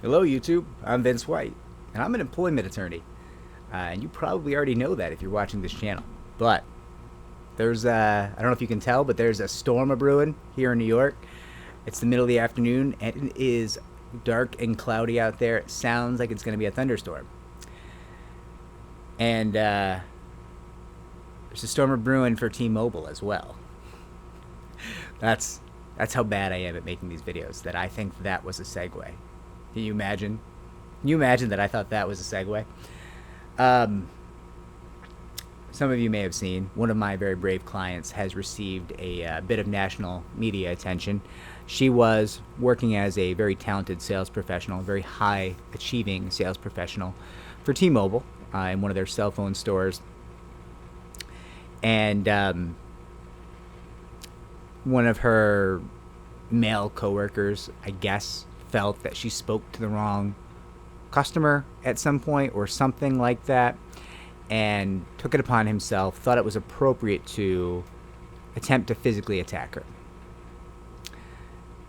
Hello, YouTube. I'm Vince White, and I'm an employment attorney. And you probably already know that if you're watching this channel. But there's, I don't know if you can tell, but there's a storm a brewing here in New York. It's the middle of the afternoon, and it is dark and cloudy out there. It sounds like it's going to be a thunderstorm. And there's a storm a brewing for T-Mobile as well. That's how bad I am at making these videos, that I think that was a segue. Can you imagine? Can you imagine that I thought that was a segue? Some of you may have seen, one of my very brave clients has received a bit of national media attention. She was working as a very talented sales professional, a very high-achieving sales professional for T-Mobile in one of their cell phone stores. And one of her male coworkers, I guess, felt that she spoke to the wrong customer at some point or something like that, and took it upon himself, thought it was appropriate to attempt to physically attack her.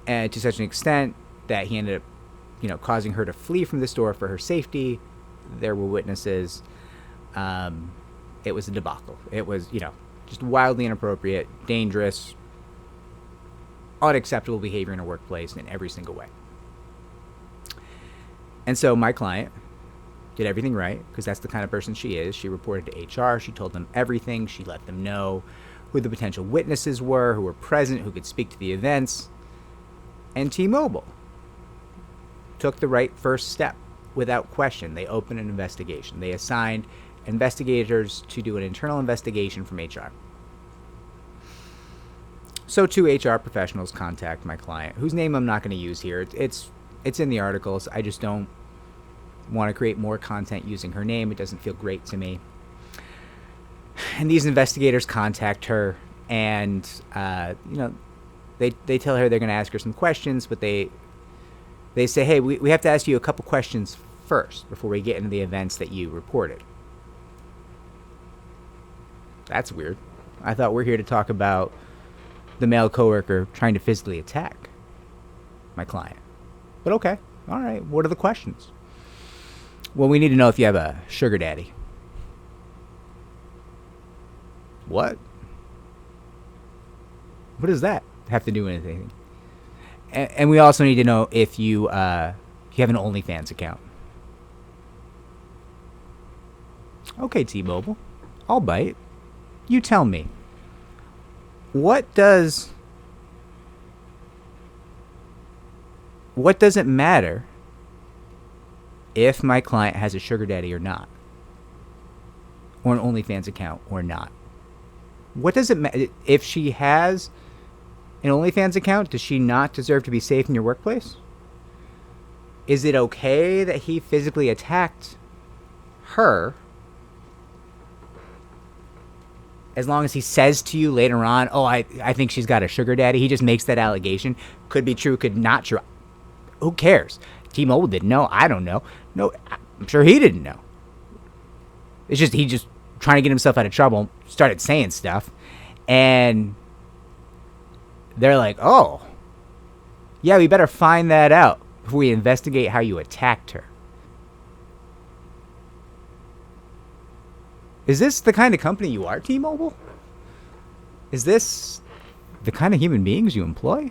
And to such an extent that he ended up, causing her to flee from the store for her safety. There were witnesses. It was a debacle. It was, just wildly inappropriate, dangerous, unacceptable behavior in a workplace in every single way. And so my client did everything right, because that's the kind of person she is. She reported to HR. She told them everything. She let them know who the potential witnesses were, who were present, who could speak to the events. And T-Mobile took the right first step without question. They opened an investigation. They assigned investigators to do an internal investigation from HR. So two HR professionals contact my client, whose name I'm not going to use here. It's in the articles. I just don't want to create more content using her name. It doesn't feel great to me. And these investigators contact her, and they tell her they're going to ask her some questions, but they say, hey, we have to ask you a couple questions first before we get into the events that you reported. That's weird. I thought we're here to talk about the male coworker trying to physically attack my client. But okay, all right, what are the questions? Well, we need to know if you have a sugar daddy. What? What does that have to do with anything? And we also need to know if you have an OnlyFans account. Okay, T-Mobile, I'll bite. You tell me. What does it matter if my client has a sugar daddy or not? Or an OnlyFans account or not? What does it matter? If she has an OnlyFans account, does she not deserve to be safe in your workplace? Is it okay that he physically attacked her, as long as he says to you later on, oh, I think she's got a sugar daddy? He just makes that allegation. Could be true, could not true. Who cares? T-Mobile didn't know. I don't know. No, I'm sure he didn't know. It's just he just trying to get himself out of trouble, started saying stuff, and they're like, oh, yeah, we better find that out before we investigate how you attacked her. Is this the kind of company you are, T-Mobile? Is this the kind of human beings you employ?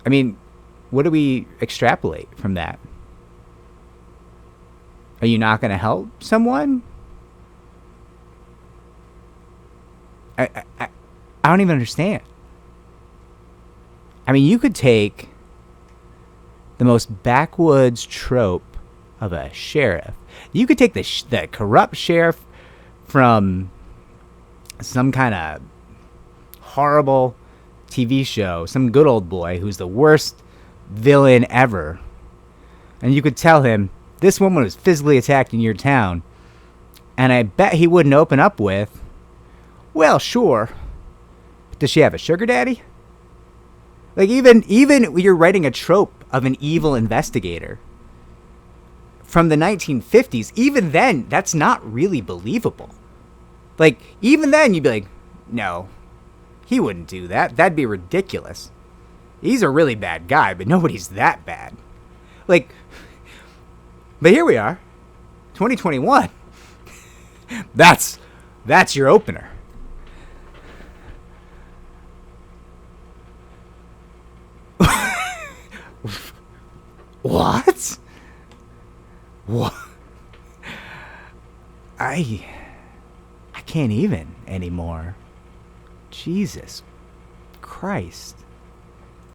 I mean, what do we extrapolate from that? Are you not going to help someone? I don't even understand. I mean, you could take the most backwoods trope of a sheriff. You could take the corrupt sheriff from some kind of horrible TV show, some good old boy who's the worst villain ever, and you could tell him, this woman was physically attacked in your town, and I bet he wouldn't open up with, well, sure, but does she have a sugar daddy? Like, even you're writing a trope of an evil investigator from the 1950s, even then, that's not really believable. Like, even then, you'd be like, no, he wouldn't do that. That'd be ridiculous. He's a really bad guy, but nobody's that bad. Like, but here we are, 2021. That's your opener. What? What? I can't even anymore. Jesus Christ.